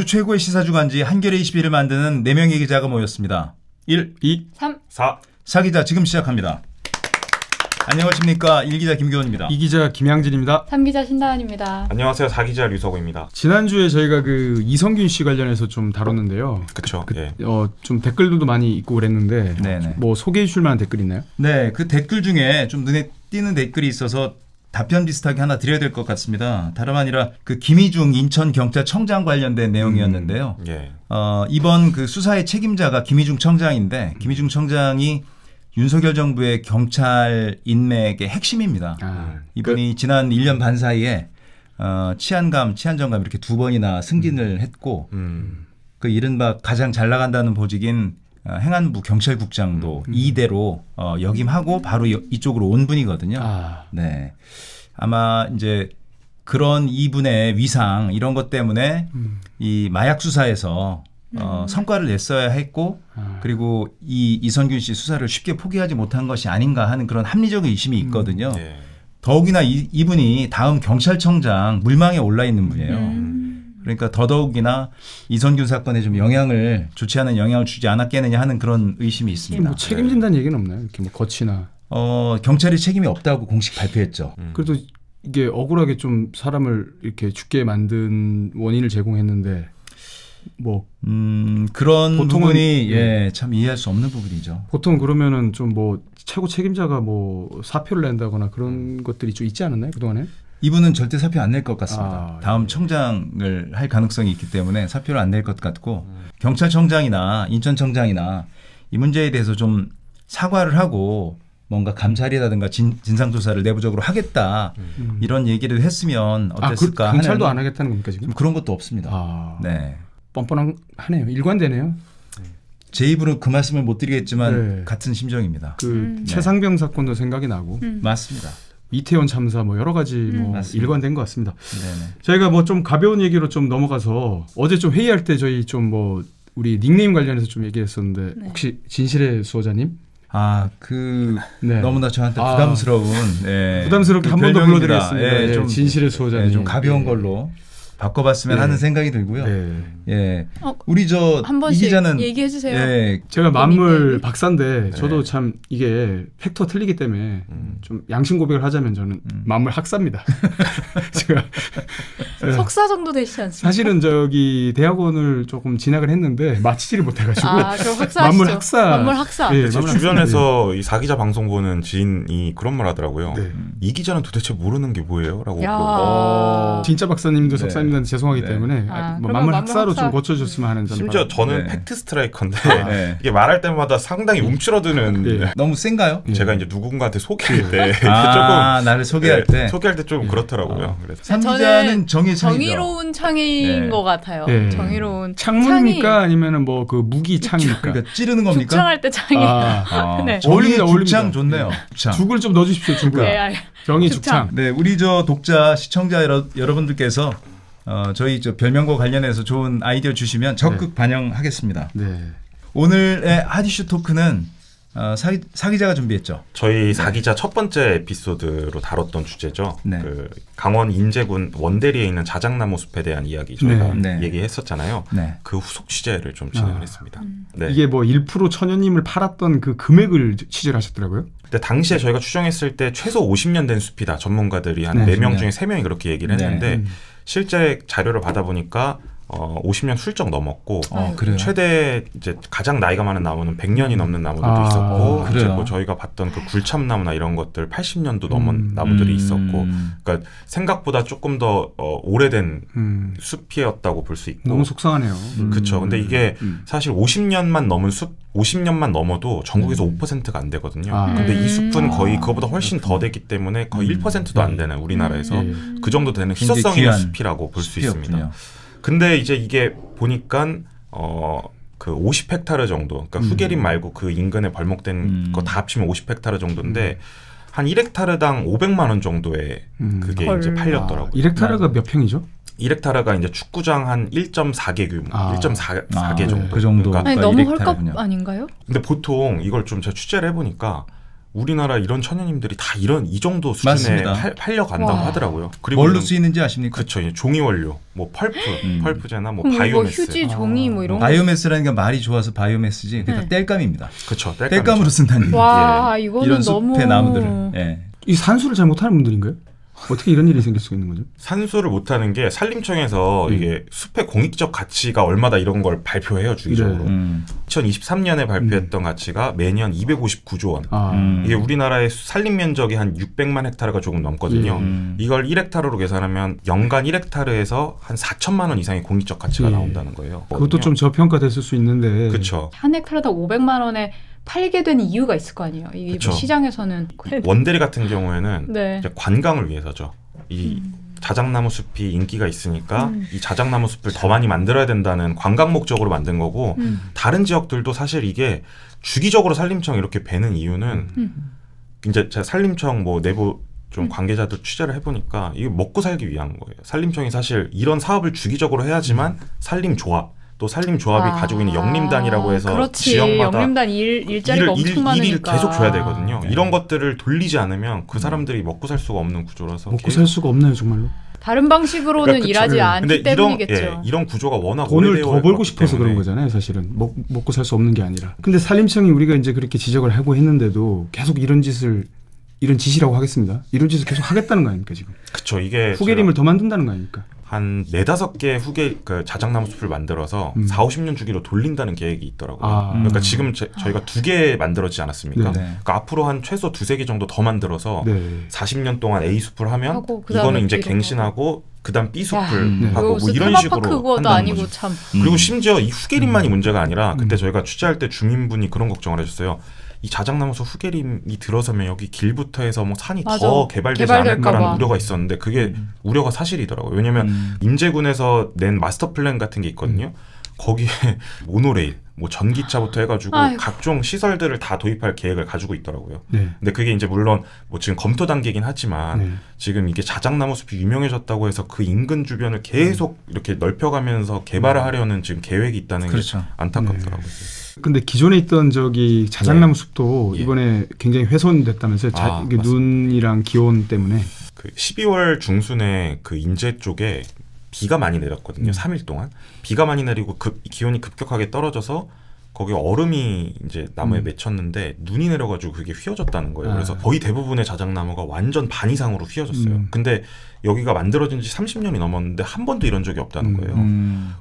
최고의 시사주간지 한겨레 21을 만드는 4명의 기자가 모였습니다. 1, 2, 3, 4. 사기자 지금 시작합니다. 안녕하십니까. 1기자 김교원입니다. 2기자 김양진입니다. 3기자 신다은입니다. 안녕하세요. 4기자 류석우입니다. 지난주에 저희가 그 이성균 씨 관련해서 좀 다뤘는데요. 그렇죠. 예. 좀 댓글들도 많이 있고 그랬는데 네네. 뭐 소개해 주실 만한 댓글 있나요? 네, 그 댓글 중에 좀 눈에 띄는 댓글이 있어서 답변 비슷하게 하나 드려야 될 것 같습니다. 다름 아니라 그 김희중 인천경찰청장 관련된 내용이었는데요. 예. 이번 그 수사의 책임자가 김희중 청장인데 김희중 청장이 윤석열 정부의 경찰 인맥의 핵심입니다. 이분이 지난 1년 반 사이에 치안감, 치안정감 이렇게 2번이나 승진을 했고 그 이른바 가장 잘 나간다는 보직인 행안부 경찰국장도 2대로 역임하고 바로 이쪽으로 온 분이거든요. 네, 아마 이제 그런 이분의 위상 이런 것 때문에 이 마약 수사에서 성과를 냈어야 했고 그리고 이 이성균 씨 수사를 쉽게 포기하지 못한 것이 아닌가 하는 그런 합리적인 의심이 있거든요. 예. 더욱이나 이분이 다음 경찰청장 물망에 올라 있는 분이에요. 그러니까 더더욱이나 이성균 사건에 좀 좋지 않은 영향을 주지 않았겠느냐 하는 그런 의심이 있습니다. 뭐 책임진다는 얘기는 없나요? 이렇게 뭐 거치나. 경찰이 책임이 없다고 공식 발표했죠. 그래도 이게 억울하게 좀 사람을 이렇게 죽게 만든 원인을 제공했는데 뭐 그런 보통은, 부분이 참 이해할 수 없는 부분이죠. 보통 그러면은 좀 뭐 최고 책임자가 뭐 사표를 낸다거나 그런 것들이 좀 있지 않았나요? 그동안에? 이분은 절대 사표 안 낼 것 같습니다. 다음 청장을 할 가능성이 있기 때문에 사표를 안 낼 것 같고 경찰청장이나 인천청장이나 이 문제에 대해서 좀 사과를 하고 뭔가 감찰이라든가 진상조사를 내부적으로 하겠다 이런 얘기를 했으면 어땠을까 하는. 경찰도 안 하겠다는 겁니까 지금? 그런 것도 없습니다. 네. 뻔뻔하네요. 일관되네요. 제 입으로 그 말씀을 못 드리겠지만 같은 심정입니다. 최상병 사건도 생각이 나고. 맞습니다. 이태원 참사 뭐 여러 가지 뭐 일관된 것 같습니다. 네네. 저희가 뭐 좀 가벼운 얘기로 좀 넘어가서 어제 좀 회의할 때 저희 좀 뭐 우리 닉네임 관련해서 좀 얘기했었는데 혹시 진실의 수호자님? 너무나 저한테 부담스러운 부담스럽게 한 번 더 불러드리겠습니다. 좀 진실의 수호자님 좀 가벼운 걸로 바꿔봤으면 하는 생각이 들고요. 우리 이 기자는 얘기해 주세요. 제가 만물 박사인데 저도 참 이게 팩트가 틀리기 때문에 좀 양심 고백을 하자면 저는 만물 학사입니다. 제가 석사 정도 되시지 않습니까? 사실은 저기 대학원을 조금 진학을 했는데 마치지를 못해가지고 그럼 학사하시죠. 만물 학사. 만물 학사. 제 주변에서 이 4기자 방송 보는 지인이 그런 말 하더라고요. 이 기자는 도대체 모르는 게 뭐예요? 라고. 진짜 박사님도 석사님한테 죄송하기 때문에 뭐 만물 학사로 좀 고쳐줬으면 하는. 심지어 저는 팩트 스트라이커인데 이게 말할 때마다 상당히 움츠러드는. 너무 센가요? 제가 이제 누군가한테 소개할 때 조금 나를 소개할 때 좀 그렇더라고요. 그래서 3기자는 정의로운 창인 것 같아요. 정의로운 창문입니까? 아니면은 뭐 그 무기 창입니까? 그러니까 찌르는 겁니까? 죽창할 때 창이. 어울립니다. 죽창 좋네요. 죽을 좀 넣어주십시오. 죽을. 정의 죽창. 네, 우리 저 독자 시청자 여러분들께서 저희 별명과 관련해서 좋은 아이디어 주시면 적극 반영하겠습니다. 오늘의 핫이슈 토크는 사기자가 준비했죠. 저희 4기자 첫 번째 에피소드로 다뤘던 주제죠. 그 강원 인제군 원대리에 있는 자작나무 숲에 대한 이야기 저희가 얘기했었잖아요. 그 후속 취재를 좀 진행을 했습니다. 이게 뭐 1% 천연님을 팔았던 그 금액을 취재를 하셨더라고요. 근데 당시에 저희가 추정했을 때 최소 50년 된 숲이다. 전문가들이 한 4명 중에 3명이 그렇게 얘기를 했는데 실제 자료를 받아보니까 50년 훌쩍 넘었고 최대 이제 가장 나이가 많은 나무는 100년이 넘는 나무들도 있었고 이제 뭐 저희가 봤던 그 굴참나무나 이런 것들 80년도 넘은 나무들이 있었고 그러니까 생각보다 조금 더 오래된 숲이었다고 볼 수 있고 너무 속상하네요. 그렇죠. 근데 이게 사실 50년만 넘은 숲 50년만 넘어도 전국에서 5%가 안 되거든요. 근데 이 숲은 거의 그거보다 훨씬 더 되기 때문에 거의 1%도 안 되는 우리나라에서 그 정도 되는 희소성 있는 숲이라고 볼 수 있습니다. 근데 이제 이게 보니까 그 50헥타르 정도, 그러니까 후계림 말고 그 인근에 벌목된 거 다 합치면 50헥타르 정도인데 한 1헥타르당 500만 원 정도에 그게 이제 팔렸더라고요. 1헥타르가 몇 평이죠? 1헥타르가 이제 축구장 한 1.4개 규모, 1.4개 정도. 그 정도. 그러니까 아니, 너무 헐값 아닌가요? 근데 보통 이걸 좀 제가 취재를 해보니까 우리나라 이런 처녀님들이 다 이 정도 수준에 팔려간다고 하더라고요. 그리고 뭘로 쓰이는지 아십니까? 그렇죠. 종이 원료, 뭐 펄프제나 뭐 바이오매스, 뭐 휴지, 종이 뭐 이런. 바이오매스라는 게 말이 좋아서 바이오매스지. 그게 다 땔감입니다. 그렇죠. 땔감으로 쓴다는. 와, 이거는 이런 너무 숲의 나무들을. 예. 이 산수를 잘 못하는 분들인가요? 어떻게 이런 일이 생길 수가 있는 거죠? 산수를 못하는 게 산림청에서 이게 숲의 공익적 가치가 얼마다 이런 걸 발표해요 주기적으로. 2023년에 발표했던 가치가 매년 259조 원. 이게 우리나라의 산림 면적이 한 600만 헥타르가 조금 넘거든요. 이걸 1헥타르로 계산하면 연간 1헥타르에서 한 4천만 원 이상의 공익적 가치가 나온다는 거예요. 그것도 좀 저평가됐을 수 있는데. 그렇죠. 한 헥타르당 500만 원에 팔게 된 이유가 있을 거 아니에요. 이 시장에서는 원대리 같은 경우에는 네. 이제 관광을 위해서죠. 이 자작나무 숲이 인기가 있으니까 이 자작나무 숲을 더 많이 만들어야 된다는 관광 목적으로 만든 거고 다른 지역들도 사실 이게 주기적으로 산림청 이렇게 배는 이유는 이제 제가 산림청 뭐 내부 좀 관계자들 취재를 해보니까 이게 먹고 살기 위한 거예요. 산림청이 사실 이런 사업을 주기적으로 해야지만 산림조합 또 산림조합이 가지고 있는 영림단이라고 해서 그렇지. 지역마다 영림단 일자리가 엄청 많으니까. 일을 계속 줘야 되거든요. 이런 것들을 돌리지 않으면 그 사람들이 먹고 살 수가 없는 구조라서 먹고 살 수가 없나요 정말로? 다른 방식으로는 일하지 않기 때문이겠죠. 이런 구조가 워낙 돈을 더 벌고 싶어서 그런 거잖아요. 사실은 먹고 살 수 없는 게 아니라. 근데 산림청이 우리가 이제 그렇게 지적을 하고 했는데도 계속 이런 짓이라고 하겠습니다. 이런 짓을 계속 하겠다는 거 아닙니까 지금? 그렇죠. 이게 후계림을 더 만든다는 거 아닙니까? 한 4-5개 그 자작나무 숲을 만들어서 40-50년 주기로 돌린다는 계획이 있더라고요. 그러니까 지금 저희가 2개 만들어지지 않았습니까? 그러니까 앞으로 한 최소 2-3개 정도 더 만들어서 40년 동안 A 숲을 하면 이거는 이제 갱신하고 그다음 B 숲을 하고 뭐 이런 식으로 한다는 거죠. 참. 그리고 심지어 이 후계림만이 문제가 아니라 그때 저희가 취재할 때 주민분이 그런 걱정을 해주셨어요. 이 자작나무숲 후계림이 들어서면 여기 길부터 해서 뭐 산이 더 개발되지 않을까라는 우려가 있었는데 그게 우려가 사실이더라고요. 왜냐하면 임제군에서 낸 마스터 플랜 같은 게 있거든요. 거기에 모노레일, 뭐 전기차부터 해가지고 각종 시설들을 다 도입할 계획을 가지고 있더라고요. 근데 그게 이제 물론 뭐 지금 검토 단계이긴 하지만 지금 이게 자작나무 숲이 유명해졌다고 해서 그 인근 주변을 계속 이렇게 넓혀가면서 개발을 하려는 지금 계획이 있다는 게 안타깝더라고요. 근데 기존에 있던 저기 자작나무 숲도 이번에 굉장히 훼손됐다면서요? 눈이랑 기온 때문에. 그 12월 중순에 그 인제 쪽에 비가 많이 내렸거든요. 3일 동안. 비가 많이 내리고 기온이 급격하게 떨어져서 거기 얼음이 이제 나무에 맺혔는데 눈이 내려가지고 그게 휘어졌다는 거예요. 그래서 거의 대부분의 자작나무가 완전 반 이상으로 휘어졌어요. 근데 여기가 만들어진 지 30년이 넘었는데 한 번도 이런 적이 없다는 거예요.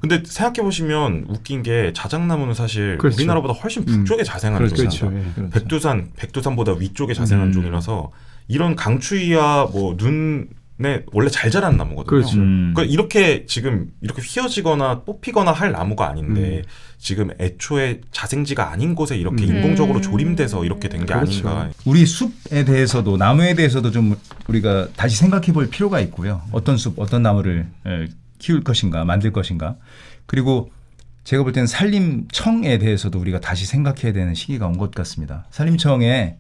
근데 생각해보시면 웃긴 게 자작나무는 사실 우리나라보다 훨씬 북쪽에 자생하는 종이죠. 백두산보다 위쪽에 자생한 종이라서 이런 강추위와 뭐 눈에 원래 잘 자라는 나무거든요. 그러니까 이렇게 지금 이렇게 휘어지거나 뽑히거나 할 나무가 아닌데 지금 애초에 자생지가 아닌 곳에 이렇게 인공적으로 조림돼서 이렇게 된 게 아닌가. 우리 숲에 대해서도 나무에 대해서도 좀 우리가 다시 생각해 볼 필요가 있고요. 어떤 숲, 어떤 나무를 키울 것인가, 만들 것인가. 그리고 제가 볼 때는 산림청에 대해서도 우리가 다시 생각해야 되는 시기가 온 것 같습니다. 산림청에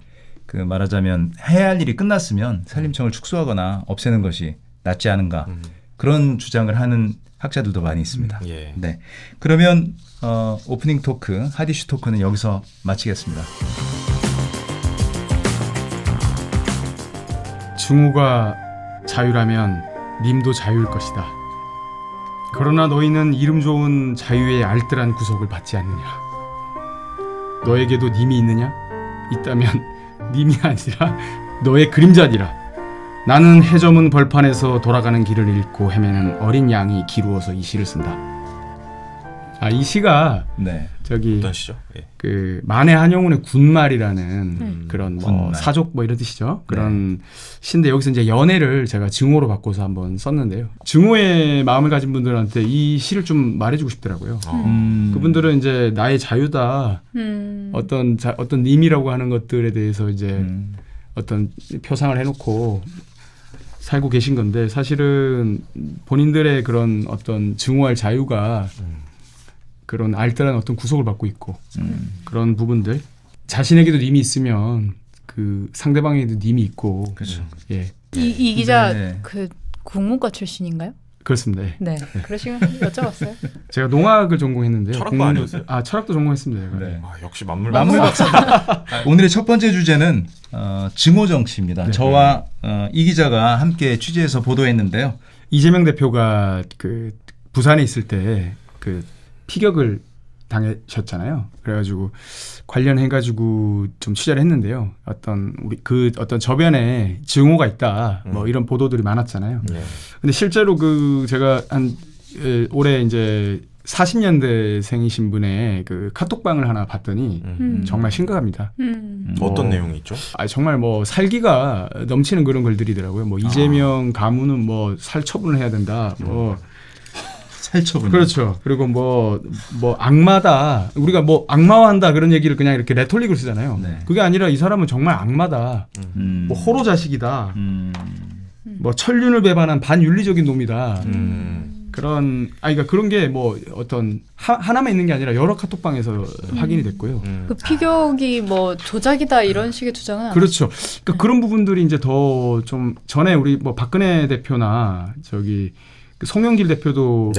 그 말하자면 해야 할 일이 끝났으면 산림청을 축소하거나 없애는 것이 낫지 않은가. 그런 주장을 하는 학자들도 많이 있습니다. 네. 그러면 오프닝 토크, 핫 이슈 토크는 여기서 마치겠습니다. 증오가 자유라면 님도 자유일 것이다. 그러나 너희는 이름 좋은 자유의 알뜰한 구속을 받지 않느냐. 너에게도 님이 있느냐? 있다면 님이 아니라 너의 그림자니라. 나는 해저문 벌판에서 돌아가는 길을 잃고 헤매는 어린 양이 기루어서 이 시를 쓴다. 이 시가 저기 어떤 시죠? 그 만해 한영운의 군말이라는 그런 뭐 사족 뭐 이런 뜻이죠. 그런 시인데 여기서 이제 연애를 제가 증오로 바꿔서 한번 썼는데요. 증오의 마음을 가진 분들한테 이 시를 좀 말해주고 싶더라고요. 그분들은 이제 나의 자유다. 어떤 님이라고 하는 것들에 대해서 이제 어떤 표상을 해놓고 살고 계신 건데 사실은 본인들의 그런 어떤 증오할 자유가 그런 알뜰한 어떤 구속을 받고 있고 그런 부분들 자신에게도 님이 있으면 그 상대방에게도 님이 있고. 그렇죠. 이 기자 그 국문과 출신인가요? 그렇습니다. 네. 그러시면 여쭤봤어요. 제가 농학을 전공했는데요. 철학도 아니었어요? 철학도 전공했습니다. 제가. 네. 역시 만물 박사. 오늘의 첫 번째 주제는 증오 정치입니다. 네. 저와 이 기자가 함께 취재해서 보도했는데요. 이재명 대표가 그 부산에 있을 때 그 피격을 당하셨잖아요. 그래가지고 관련해가지고 좀 취재를 했는데요. 어떤 저변에 증오가 있다. 뭐 이런 보도들이 많았잖아요. 근데 실제로 제가 올해 이제 40년대생이신 분의 그 카톡방을 하나 봤더니 정말 심각합니다. 어떤 내용이 있죠? 정말 뭐 살기가 넘치는 그런 글들이더라고요. 뭐 이재명 가문은 뭐 살처분을 해야 된다. 뭐 살처분. 그렇죠. 그리고 뭐 악마다. 우리가 뭐 악마화한다 그런 얘기를 그냥 이렇게 레톨릭을 쓰잖아요. 네. 그게 아니라 이 사람은 정말 악마다. 뭐 호로 자식이다. 뭐 천륜을 배반한 반윤리적인 놈이다. 그러니까 그런 게 뭐 어떤 하나만 있는 게 아니라 여러 카톡방에서 확인이 됐고요. 그 피격이 뭐 조작이다 이런 식의 주장은 그렇죠. 그러니까 그런 부분들이 이제 더 좀 전에 우리 뭐 박근혜 대표나 그 송영길 대표도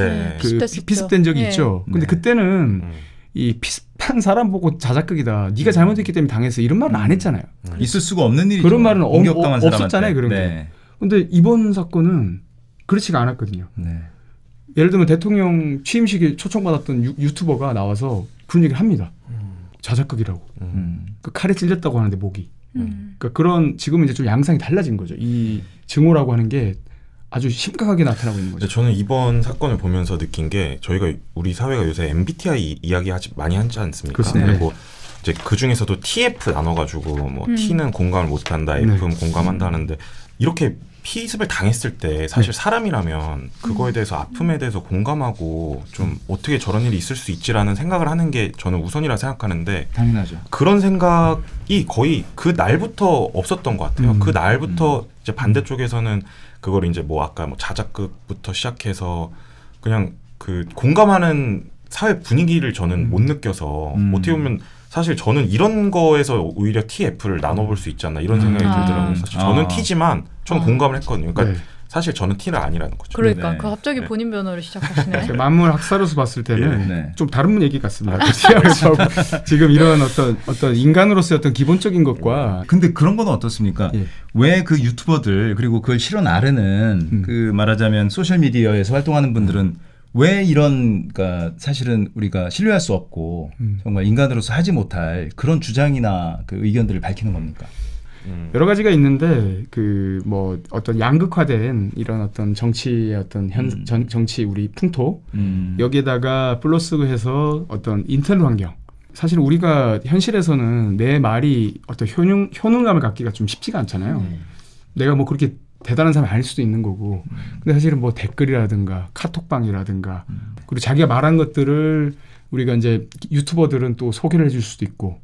비슷된 적이 있죠. 근데 그때는 이 비슷한 사람 보고 자작극이다. 네가 잘못했기 때문에 당했어. 이런 말은 안 했잖아요. 있을 수가 없는 일이죠. 그런 말은 없었잖아요. 그런 게. 근데 이번 사건은 그렇지가 않았거든요. 네. 예를 들면 대통령 취임식에 초청받았던 유튜버가 나와서 그런 얘기를 합니다. 자작극이라고. 그 칼에 찔렸다고 하는데 목이. 그러니까 그런 지금은 이제 좀 양상이 달라진 거죠. 이 증오라고 하는 게 아주 심각하게 나타나고 있는 거죠. 저는 이번 사건을 보면서 느낀 게 저희가 우리 사회가 요새 MBTI 이야기 많이 하지 않습니까? 그렇습니다. 그리고 이제 그 중에서도 TF 나눠가지고 뭐 T는 공감을 못한다, F는 공감한다 하는데 이렇게 피습을 당했을 때 사실 사람이라면 그거에 대해서 아픔에 대해서 공감하고 좀 어떻게 저런 일이 있을 수 있지라는 생각을 하는 게 저는 우선이라 생각하는데 당연하죠. 그런 생각이 거의 그 날부터 없었던 것 같아요. 그 날부터 이제 반대쪽에서는 그걸 이제 뭐 아까 뭐 자작극부터 시작해서 그냥 그 공감하는 사회 분위기를 저는 못 느껴서 어떻게 보면 사실 저는 이런 거에서 오히려 TF를 나눠볼 수 있지 않나 이런 생각이 들더라고요. 사실 저는 T지만 저는 공감을 했거든요. 그러니까 사실 저는 T는 아니라는 거죠. 그러니까 그 갑자기 본인 변호를 시작하시네. 만물 학사로서 봤을 때는 좀 다른 얘기 같습니다. 지금 이런 어떤 인간으로서의 어떤 기본적인 것과 근데 그런 건 어떻습니까? 왜 그 유튜버들 그리고 그걸 실어 나르는 그 말하자면 소셜 미디어에서 활동하는 분들은 왜 그러니까 사실은 우리가 신뢰할 수 없고 정말 인간으로서 하지 못할 그런 주장이나 그 의견들을 밝히는 겁니까? 여러 가지가 있는데 그 뭐 어떤 양극화된 이런 어떤 정치의 어떤 정치 우리 풍토 여기에다가 플러스해서 어떤 인터넷 환경 사실 우리가 현실에서는 내 말이 어떤 효능감을 갖기가 좀 쉽지가 않잖아요. 내가 뭐 그렇게 대단한 사람이 아닐 수도 있는 거고 근데 사실은 뭐 댓글이라든가 카톡방이라든가 그리고 자기가 말한 것들을 우리가 이제 유튜버들은 또 소개를 해줄 수도 있고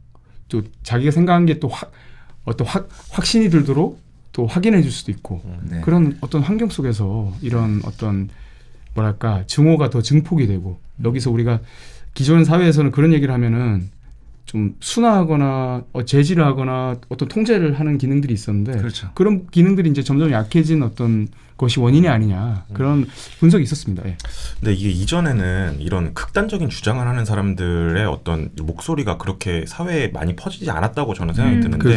또 자기가 생각한 게 또 어떤 확신이 들도록 또 확인해 줄 수도 있고 그런 어떤 환경 속에서 이런 어떤 뭐랄까 증오가 더 증폭이 되고 여기서 우리가 기존 사회에서는 그런 얘기를 하면은 좀 순화하거나 제지를 하거나 어떤 통제를 하는 기능들이 있었는데 그런 기능들이 이제 점점 약해진 어떤 것이 원인이 아니냐 그런 분석이 있었습니다. 근데 이게 이전에는 이런 극단적인 주장을 하는 사람들의 어떤 목소리가 그렇게 사회에 많이 퍼지지 않았다고 저는 생각이 드는데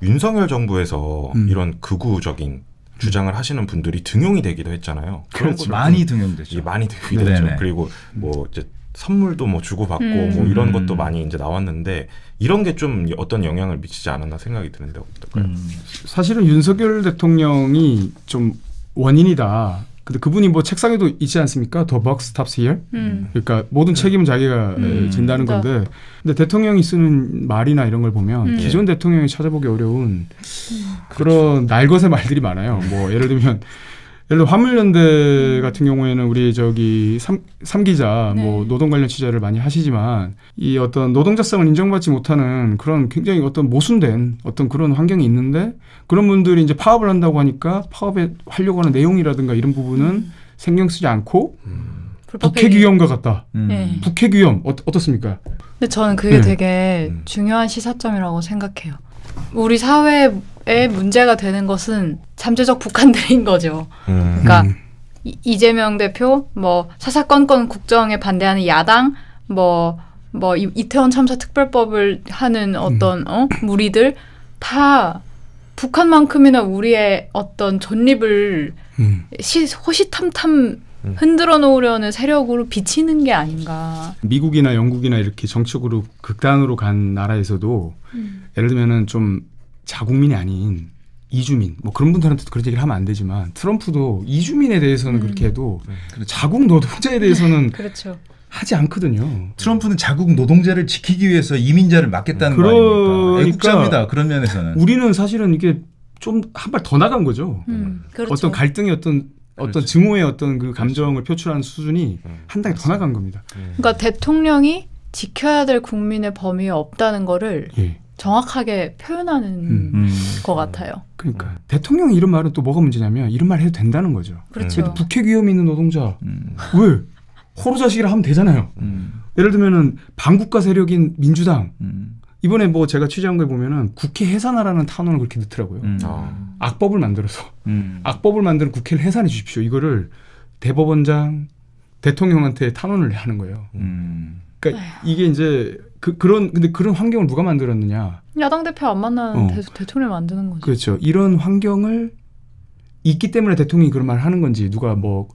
윤석열 정부에서 이런 극우적인 주장을 하시는 분들이 등용이 되기도 했잖아요. 많이 등용됐죠. 많이 등용이 됐죠. 그리고 뭐 이제 선물도 뭐 주고받고 뭐 이런 것도 많이 이제 나왔는데 이런 게 좀 어떤 영향을 미치지 않았나 생각이 드는데 어떨까요? 사실은 윤석열 대통령이 좀 원인이다. 근데 그분이 뭐 책상에도 있지 않습니까? The buck stops here. 그러니까 모든 책임은 자기가 진다는 건데 근데 대통령이 쓰는 말이나 이런 걸 보면 기존 대통령이 찾아보기 어려운 그런 날것의 말들이 많아요. 뭐 예를 들면 화물연대 같은 경우에는 우리 삼 기자 뭐 노동 관련 취재를 많이 하시지만 이 어떤 노동자성을 인정받지 못하는 그런 굉장히 어떤 모순된 어떤 그런 환경이 있는데 그런 분들이 이제 파업을 한다고 하니까 파업에 하려고 하는 내용이라든가 이런 부분은 신경 쓰지 않고 북핵위험과 같다. 북핵위험 어떻습니까? 근데 저는 그게 되게 중요한 시사점이라고 생각해요. 우리 사회에 문제가 되는 것은 잠재적 북한들인 거죠. 그러니까 이재명 대표, 뭐 사사건건 국정에 반대하는 야당, 이태원 참사 특별법을 하는 어떤 무리들 다 북한만큼이나 우리의 어떤 존립을 호시탐탐 흔들어 놓으려는 세력으로 비치는 게 아닌가. 미국이나 영국이나 이렇게 정책으로 극단으로 간 나라에서도 예를 들면은 좀 자국민이 아닌 이주민 뭐 그런 분들한테도 그런 얘기를 하면 안 되지만 트럼프도 이주민에 대해서는 그렇게 해도 자국 노동자에 대해서는 그렇죠. 하지 않거든요. 트럼프는 자국 노동자를 지키기 위해서 이민자를 막겠다는 거 아닙니까? 애국자입니다. 그런 면에서는. 우리는 사실은 이게 좀 한 발 더 나간 거죠. 그렇죠. 어떤 갈등의 어떤 증오의 어떤 그 감정을 표출하는 수준이 한 단계 더 나간 겁니다. 그러니까 대통령이 지켜야 될 국민의 범위에 없다는 거를 정확하게 표현하는 것 같아요. 그러니까 대통령이 이런 말은 또 뭐가 문제냐면 이런 말 해도 된다는 거죠. 그렇죠. 북핵 위험이 있는 노동자 왜 호루자식이라 하면 되잖아요. 예를 들면은 반국가 세력인 민주당 이번에 뭐 제가 취재한 거에 보면은 국회 해산하라는 탄원을 그렇게 넣더라고요. 악법을 만들어서 악법을 만드는 국회를 해산해 주십시오. 이거를 대법원장 대통령한테 탄원을 하는 거예요. 그러니까 이게 이제 근데 그런 환경을 누가 만들었느냐? 야당 대표 안 만나는 대통령이 만드는 거죠. 그렇죠. 이런 환경을 있기 때문에 대통령이 그런 말을 하는 건지 누가 뭐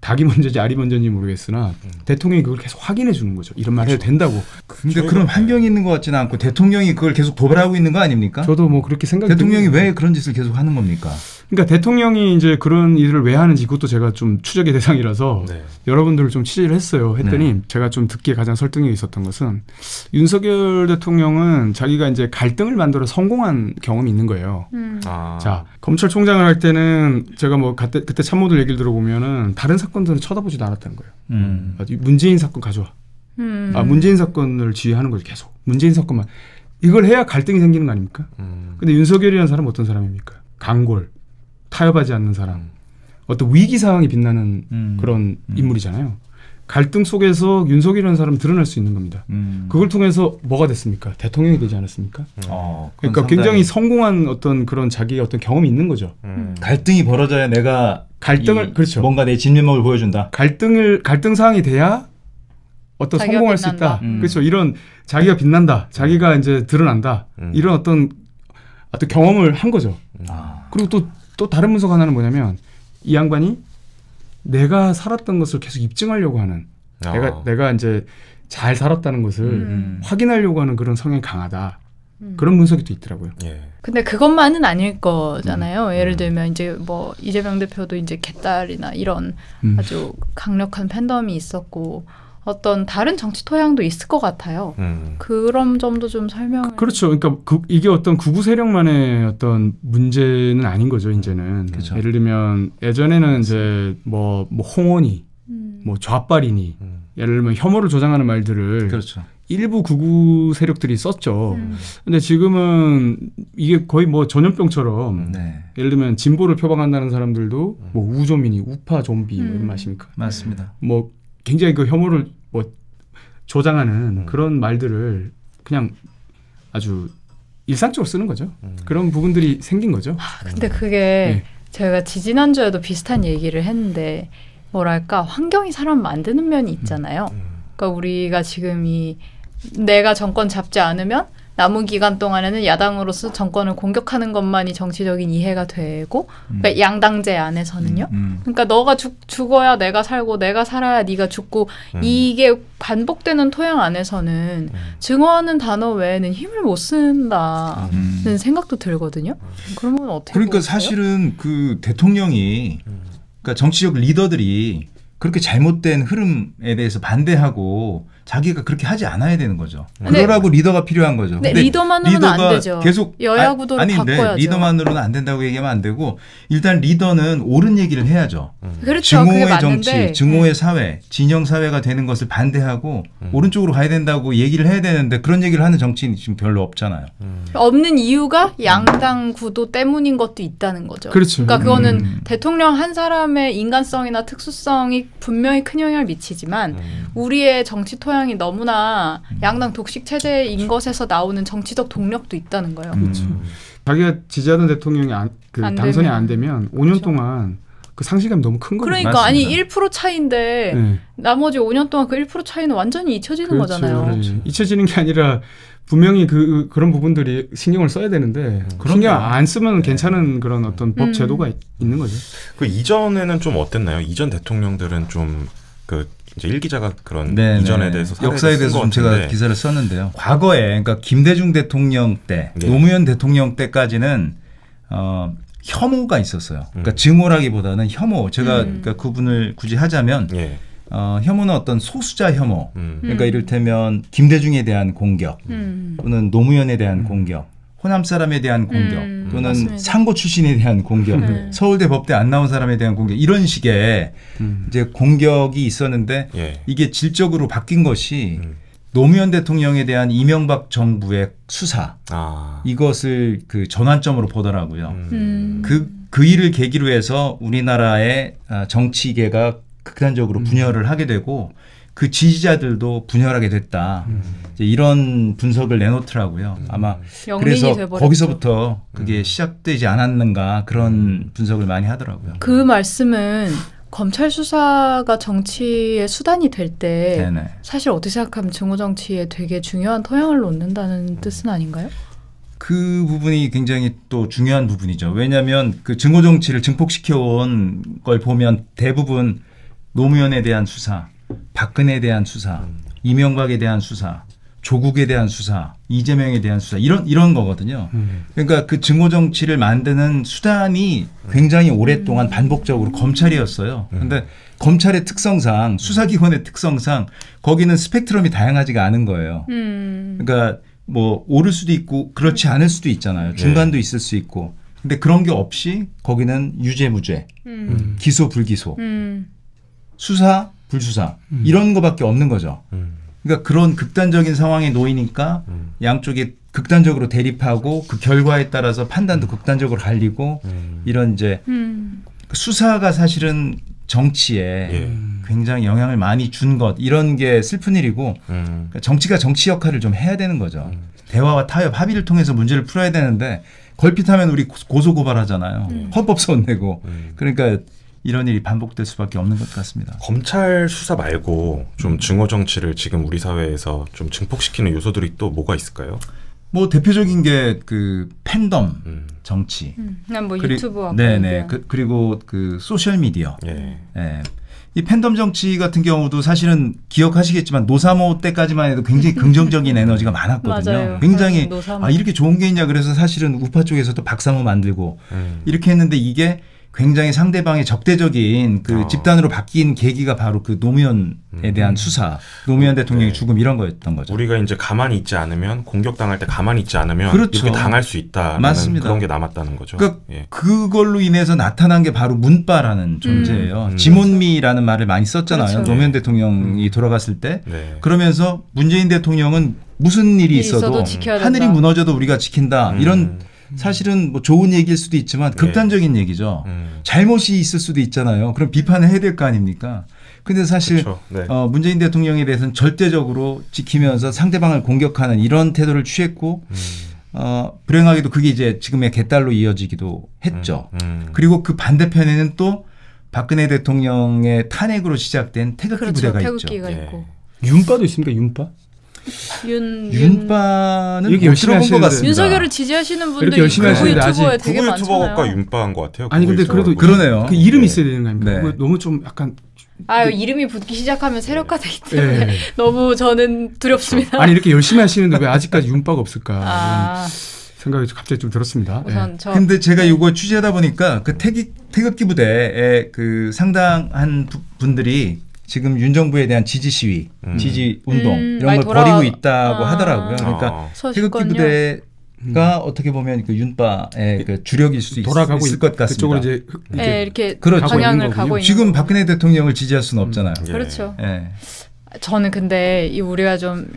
닭이 먼저지 알이 먼저인지 모르겠으나 대통령이 그걸 계속 확인해 주는 거죠. 이런 말 해도 된다고. 근데 그런 환경이 있는 것 같지는 않고 대통령이 그걸 계속 도발하고 있는 거 아닙니까? 저도 뭐 그렇게 생각이 대통령이 왜 그런 짓을 계속 하는 겁니까? 그러니까 대통령이 이제 그런 일을 왜 하는지 그것도 제가 좀 추적의 대상이라서 여러분들을 좀 취재를 했어요. 했더니 제가 좀 듣기에 가장 설득력이 있었던 것은 윤석열 대통령은 자기가 이제 갈등을 만들어 성공한 경험이 있는 거예요. 자, 검찰총장을 할 때는 제가 뭐 그때 참모들 얘기를 들어보면은 다른 사건들은 쳐다보지도 않았다는 거예요. 문재인 사건 가져와. 문재인 사건을 지휘하는 거죠. 계속. 문재인 사건만. 이걸 해야 갈등이 생기는 거 아닙니까? 근데 윤석열이라는 사람은 어떤 사람입니까? 강골. 타협하지 않는 사람. 어떤 위기 상황이 빛나는 그런 인물이잖아요. 갈등 속에서 윤석열이라는 사람은 드러날 수 있는 겁니다. 그걸 통해서 뭐가 됐습니까? 대통령이 되지 않았습니까? 그러니까 굉장히 성공한 어떤 그런 자기의 어떤 경험이 있는 거죠. 갈등이 벌어져야 내가 갈등을 그렇죠. 뭔가 내 진면목을 보여준다. 갈등 상황이 돼야 어떤 성공할 수 있다. 그렇죠. 이런 자기가 빛난다. 자기가 이제 드러난다. 이런 어떤 경험을 한 거죠. 그리고 또 다른 분석 하나는 뭐냐면 이 양반이 내가 살았던 것을 계속 입증하려고 하는 내가 이제 잘 살았다는 것을 확인하려고 하는 그런 성향이 강하다. 그런 분석이 또 있더라고요. 근데 그것만은 아닐 거잖아요. 예를 들면 이제 뭐 이재명 대표도 이제 개딸이나 이런 아주 강력한 팬덤이 있었고 어떤 다른 정치 토양도 있을 것 같아요. 그런 점도 좀 설명을. 그렇죠. 그러니까 이게 어떤 극우 세력만의 어떤 문제는 아닌 거죠. 이제는. 그렇죠. 예를 들면 예전에는 이제 뭐 홍원이, 뭐 좌빨이니, 예를 들면 혐오를 조장하는 말들을 그렇죠. 일부 극우 세력들이 썼죠. 근데 지금은 이게 거의 뭐 전염병처럼 예를 들면 진보를 표방한다는 사람들도 뭐 우조민이, 우파 좀비 뭐 이런 말씀입니까? 맞습니다. 뭐 굉장히 그 혐오를 뭐 조장하는 그런 말들을 그냥 아주 일상적으로 쓰는 거죠. 그런 부분들이 생긴 거죠. 근데 그게 제가 지지난주에도 비슷한 얘기를 했는데 뭐랄까 환경이 사람 만드는 면이 있잖아요. 그러니까 우리가 지금 내가 정권 잡지 않으면 남은 기간 동안에는 야당으로서 정권을 공격하는 것만이 정치적인 이해가 되고 그러니까 양당제 안에서는요. 그러니까 너가 죽어야 내가 살고 내가 살아야 네가 죽고 이게 반복되는 토양 안에서는 증오하는 단어 외에는 힘을 못 쓴다는 생각도 들거든요. 그러면 어떻게 그러니까 보세요? 사실은 그 대통령이 그러니까 정치적 리더들이 그렇게 잘못된 흐름에 대해서 반대하고 자기가 그렇게 하지 않아야 되는 거죠. 그러라고 리더가 필요한 거죠. 근데 리더만으로는 안 되죠. 계속 여야 구도를 바꿔야죠. 리더만으로는 안 된다고 얘기하면 안 되고 일단 리더는 옳은 얘기를 해야죠. 그렇죠. 증오의 정치, 증오의 사회, 진영 사회가 되는 것을 반대하고 오른쪽으로 가야 된다고 얘기를 해야 되는데 그런 얘기를 하는 정치인이 지금 별로 없잖아요. 없는 이유가 양당 구도 때문인 것도 있다는 거죠. 그렇죠. 그러니까 그거는 대통령 한 사람의 인간성이나 특수성이 분명히 큰 영향을 미치지만 우리의 정치 토양이 너무나 양당 독식 체제인 것에서 나오는 정치적 동력도 있다는 거예요. 그렇죠. 자기가 지지하던 대통령이 당선이 안 되면 5년 그렇죠. 동안 그 상실감이 너무 큰 거예요. 그러니까 맞습니다. 아니 1% 차이인데 네. 나머지 5년 동안 그 1% 차이는 완전히 잊혀지는 거잖아요. 그렇죠. 잊혀지는 게 아니라 분명히 그런 부분들이 신경을 써야 되는데 신경 안 쓰면 괜찮은 그런 어떤 법 제도가 있는 거죠. 그 이전에는 좀 어땠나요? 이전 대통령들은 좀 그 이제 일 기자가 그런 네네. 이전에 대해서 역사에 대해서 좀 제가 기사를 썼는데요. 과거에 그러니까 김대중 대통령 때, 네. 노무현 대통령 때까지는 혐오가 있었어요. 그러니까 증오라기보다는 혐오. 제가 그러니까 구분을 굳이 하자면 예. 혐오는 어떤 소수자 혐오. 그러니까 이를테면 김대중에 대한 공격, 또는 노무현에 대한 공격, 호남 사람에 대한 공격, 또는 맞습니다. 상고 출신에 대한 공격, 서울대 법대 안 나온 사람에 대한 공격, 이런 식의 이제 공격이 있었는데 예. 이게 질적으로 바뀐 것이 노무현 대통령에 대한 이명박 정부의 수사, 이것을 그 전환점으로 보더라고요. 그 일을 계기로 해서 우리나라의 정치계가 극단적으로 분열을 하게 되고 그 지지자들도 분열하게 됐다. 이제 이런 분석을 내놓더라고요. 아마 그래서 돼버렸죠. 거기서부터 그게 시작되지 않았는가 그런 분석을 많이 하더라고요. 그 말씀은 검찰 수사가 정치의 수단이 될 때 사실 어떻게 생각하면 증오 정치에 되게 중요한 토양을 놓는다는 뜻은 아닌가요? 그 부분이 굉장히 또 중요한 부분이죠. 왜냐하면 그 증오 정치를 증폭시켜온 걸 보면 대부분 노무현에 대한 수사, 박근혜에 대한 수사, 이명박에 대한 수사, 조국에 대한 수사, 이재명에 대한 수사 이런 거거든요. 그러니까 그 증오 정치를 만드는 수단이 굉장히 오랫동안 반복적으로 검찰이었어요. 그런데 검찰의 특성상 수사기관의 특성상 거기는 스펙트럼이 다양하지가 않은 거예요. 그러니까 뭐 오를 수도 있고 그렇지 않을 수도 있잖아요. 중간도 있을 수 있고. 근데 그런 게 없이 거기는 유죄 무죄, 기소 불기소, 수사 불수사 이런 거밖에 없는 거죠. 그러니까 그런 극단적인 상황에 놓이니까 양쪽이 극단적으로 대립하고 그 결과에 따라서 판단도 극단적으로 갈리고 이런 이제 수사가 사실은 정치에 굉장히 영향을 많이 준 것 이런 게 슬픈 일이고 그러니까 정치가 정치 역할을 좀 해야 되는 거죠. 대화와 타협, 합의를 통해서 문제를 풀어야 되는데 걸핏하면 우리 고소고발하잖아요. 헌법소원 내고. 그러니까 이런 일이 반복될 수밖에 없는 것 같습니다. 검찰 수사 말고 좀 증오 정치를 지금 우리 사회에서 좀 증폭시키는 요소들이 또 뭐가 있을까요? 뭐 대표적인 게 그 팬덤 정치. 그냥 뭐 유튜브와 네네. 그리고 그 소셜 미디어. 예. 이 팬덤 정치 같은 경우도 사실은 기억하시겠지만 노사모 때까지만 해도 굉장히 긍정적인 에너지가 많았거든요. 맞아요. 굉장히 이렇게 좋은 게 있냐 그래서 사실은 우파 쪽에서도 박사모 만들고 이렇게 했는데 이게 굉장히 상대방의 적대적인 그 집단으로 바뀐 계기가 바로 그 노무현에 대한 수사, 노무현 대통령의 죽음 이런 거였던 거죠. 우리가 이제 가만히 있지 않으면 공격당할 때 가만히 있지 않으면 그렇죠. 이렇게 당할 수 있다라는 맞습니다. 그런 게 남았다는 거죠. 그러니까 그걸로 인해서 나타난 게 바로 문바라는 존재예요. 지몬미라는 말을 많이 썼잖아요. 그렇죠. 노무현 대통령이 돌아갔을 때. 그러면서 문재인 대통령은 무슨 일이 있어도 하늘이 무너져도 우리가 지킨다. 이런 사실은 뭐 좋은 얘기일 수도 있지만 극단적인 얘기죠. 잘못이 있을 수도 있잖아요. 그럼 비판을 해야 될 거 아닙니까? 근데 사실 문재인 대통령에 대해서는 절대적으로 지키면서 상대방을 공격하는 이런 태도를 취했고 불행하게도 그게 이제 지금의 개딸로 이어지기도 했죠. 그리고 그 반대편에는 또 박근혜 대통령의 탄핵으로 시작된 태극기 부대가 있죠. 있고. 윤빠도 있습니까? 윤빠? 윤빠는 이렇게 열심히 하시는 것 같습니다. 윤석열을 지지하시는 분들이 이렇게 열심히 하시는데 유튜버에 되게 구글 많잖아요. 유튜버가 윤빠한 것 같아요. 아니 근데 그래도 그러네요. 그 이름이 있어야 되는 거 아닙니까? 네. 너무 좀 약간 이름이 붙기 시작하면 세력화되기 때문에 너무 저는 두렵습니다. 아니 이렇게 열심히 하시는데 왜 아직까지 윤빠가 없을까? 생각이 갑자기 좀 들었습니다. 우선 근데 제가 이거 취재하다 보니까 그 태극기 부대의 그 상당한 분들이 지금 윤 정부에 대한 지지 시위, 지지 운동 이런 걸 벌이고 있다고 하더라고요. 그러니까 태극기 부대가 어떻게 보면 그 윤빠의 그 주력일 수도 돌아가고 있을 것 같습니다. 그쪽으로 이제 이렇게 그렇죠. 방향을 가고 있는 지금 박근혜 대통령을 지지할 수는 없잖아요. 그렇죠. 저는 근데 우리가 좀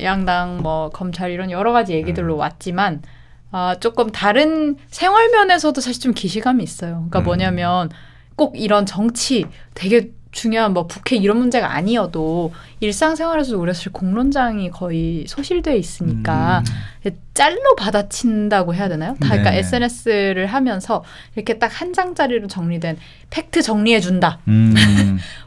양당 뭐 검찰 이런 여러 가지 얘기들로 왔지만 조금 다른 생활 면에서도 사실 좀 기시감이 있어요. 그러니까 뭐냐면 꼭 이런 정치 되게 중요한 뭐 국회 이런 문제가 아니어도 일상생활에서도 우리가 사실 공론장이 거의 소실돼 있으니까 짤로 받아친다고 해야 되나요? 다 그러니까 SNS를 하면서 이렇게 딱 한 장짜리로 정리된 팩트 정리해준다.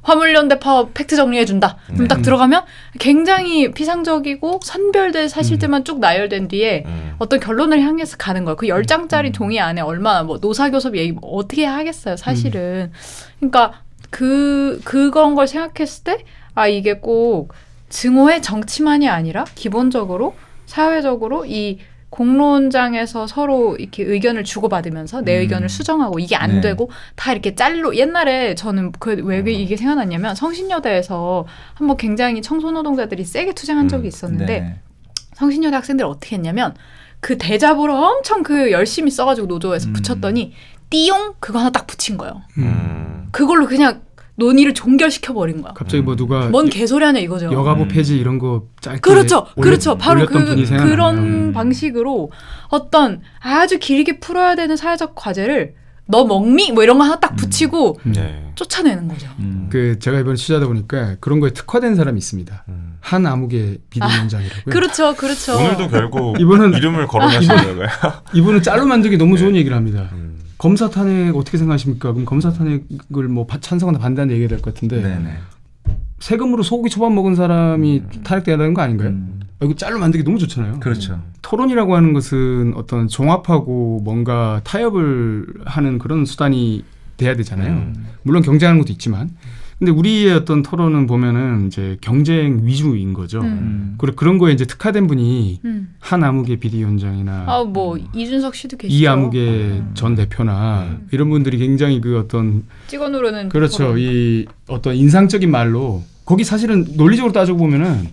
화물연대 파업 팩트 정리해준다. 그럼 딱 들어가면 굉장히 피상적이고 선별된 사실들만 쭉 나열된 뒤에 어떤 결론을 향해서 가는 거예요. 그 10장짜리 종이 안에 얼마나 뭐 노사교섭 얘기 뭐 어떻게 하겠어요, 사실은. 그러니까 그런 걸 생각했을 때 이게 꼭 증오의 정치만이 아니라 기본적으로 사회적으로 이 공론장에서 서로 이렇게 의견을 주고받으면서 내 의견을 수정하고 이게 안 되고 다 이렇게 짤로 옛날에 저는 왜 이게 생각났냐면 성신여대에서 한번 굉장히 청소노동자들이 세게 투쟁한 적이 있었는데 성신여대 학생들 어떻게 했냐면 그 대자보를 엄청 열심히 써가지고 노조에서 붙였더니 띠용 그거 하나 딱 붙인 거예요. 그걸로 그냥 논의를 종결시켜 버린 거야. 갑자기 뭐 누가 뭔 개소리 하냐 이거죠. 여가부 폐지 이런 거 짧게 그렇죠. 바로 그런 방식으로 어떤 아주 길게 풀어야 되는 사회적 과제를 너 먹니? 뭐 이런 거 하나 딱 붙이고 쫓아내는 거죠. 제가 이번에 취재하다 보니까 그런 거에 특화된 사람이 있습니다. 한 암흑의 비대위원장이라고요. 그렇죠. 오늘도 결국 이름을 거론하시는 거예요. 이분은 짤로 만들기 너무 좋은 얘기를 합니다. 검사 탄핵 어떻게 생각하십니까? 그럼 검사 탄핵을 뭐 찬성하거나 반대하는 얘기가 될 것 같은데 세금으로 소고기 초밥 먹은 사람이 탄핵돼야 되는 거 아닌가요? 이거 짤로 만들기 너무 좋잖아요. 그렇죠. 토론이라고 하는 것은 어떤 종합하고 뭔가 타협을 하는 그런 수단이 돼야 되잖아요. 물론 경쟁하는 것도 있지만. 근데 우리의 어떤 토론은 보면은 이제 경쟁 위주인 거죠. 그리고 그런 거에 이제 특화된 분이 한 암흑의 비대위원장이나 뭐 이준석 씨도 계시죠. 이 암흑의 전 대표나 이런 분들이 굉장히 그 어떤 찍어 누르는 그렇죠. 토론. 이 어떤 인상적인 말로 거기 사실은 논리적으로 따지고 보면은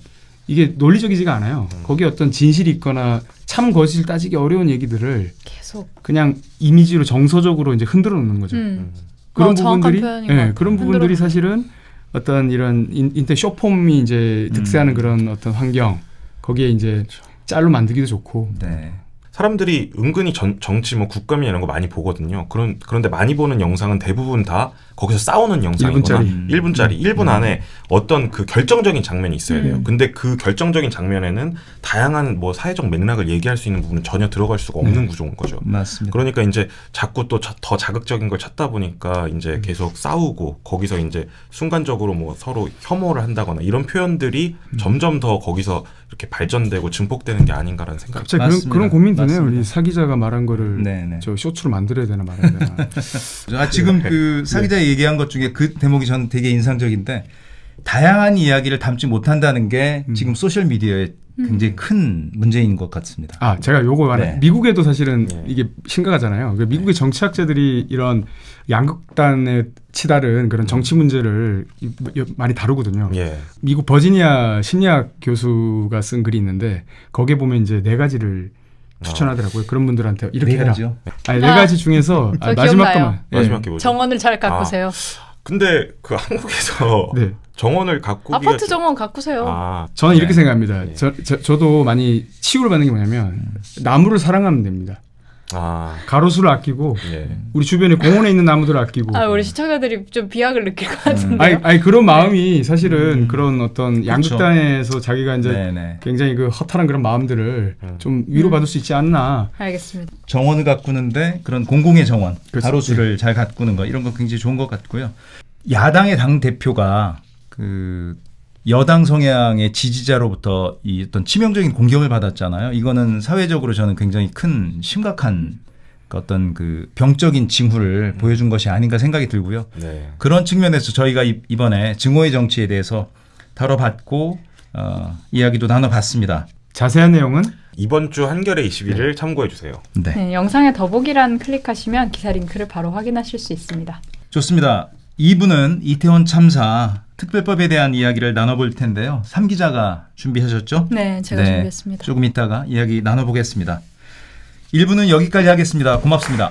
이게 논리적이지가 않아요. 거기 어떤 진실이 있거나 참 거짓을 따지기 어려운 얘기들을 계속 그냥 이미지로 정서적으로 이제 흔들어 놓는 거죠. 그런 부분들이 그런 부분들이 사실은 어떤 이런 인터넷 쇼폼이 이제 득세하는 그런 어떤 환경 거기에 이제 짤로 만들기도 좋고 사람들이 은근히 정치 뭐 국감이나 이런 거 많이 보거든요. 그런데 많이 보는 영상은 대부분 다 거기서 싸우는 영상이거나 1분짜리 1분 안에 어떤 그 결정적인 장면이 있어야 돼요. 근데 그 결정적인 장면에는 다양한 뭐 사회적 맥락을 얘기할 수 있는 부분은 전혀 들어갈 수가 없는 구조인 거죠. 맞습니다. 그러니까 이제 자꾸 또 더 자극적인 걸 찾다 보니까 이제 계속 싸우고 거기서 이제 순간적으로 뭐 서로 혐오를 한다거나 이런 표현들이 점점 더 거기서 이렇게 발전되고 증폭되는 게 아닌가라는 생각이 듭니다. 갑자기 그런 고민 드네요. 우리 사 기자가 말한 거를 저 쇼츠로 만들어야 되나 말아야 되나. 지금 그 사 기자 얘기한 것 중에 그 대목이 저는 되게 인상적인데 다양한 이야기를 담지 못한다는 게 지금 소셜 미디어의 굉장히 큰 문제인 것 같습니다. 제가 요거 말해. 미국에도 사실은 이게 심각하잖아요. 미국의 정치학자들이 이런 양극단에 치달은 그런 정치 문제를 많이 다루거든요. 미국 버지니아 심리학 교수가 쓴 글이 있는데 거기에 보면 이제 4가지를 추천하더라고요. 그런 분들한테 이렇게 해라. 네 가지 중에서 마지막 거만. 마지막 게 뭐죠? 정원을 잘 가꾸세요. 근데 그 한국에서 정원을 가꾸기 아파트 정원 가꾸세요. 저는 이렇게 생각합니다. 저도 많이 치유를 받는 게 뭐냐면 나무를 사랑하면 됩니다. 가로수를 아끼고 우리 주변에 공원에 있는 나무들을 아끼고. 우리 시청자들이 좀 비약을 느낄 것 같은데요. 아니 그런 마음이 사실은 그런 어떤 양극단에서 자기가 이제 굉장히 그 허탈한 그런 마음들을 좀 위로받을 수 있지 않나. 알겠습니다. 정원을 가꾸는데 그런 공공의 정원, 가로수를 잘 가꾸는 거 이런 거 굉장히 좋은 것 같고요. 야당의 당 대표가 그 여당 성향의 지지자로부터 이 어떤 치명적인 공격을 받았잖아요. 이거는 사회적으로 저는 굉장히 큰 심각한 어떤 그 병적인 징후를 보여준 것이 아닌가 생각이 들고요. 그런 측면에서 저희가 이번에 증오의 정치에 대해서 다뤄봤고 이야기도 나눠봤습니다. 자세한 내용은 이번 주 한겨레 21일 참고해 주세요. 영상에 더보기란 클릭하시면 기사 링크를 바로 확인하실 수 있습니다. 좋습니다. 2부는 이태원 참사 특별법에 대한 이야기를 나눠볼 텐데요. 3기자가 준비하셨죠? 네, 제가 준비했습니다. 조금 이따가 이야기 나눠보겠습니다. 1부는 여기까지 하겠습니다. 고맙습니다.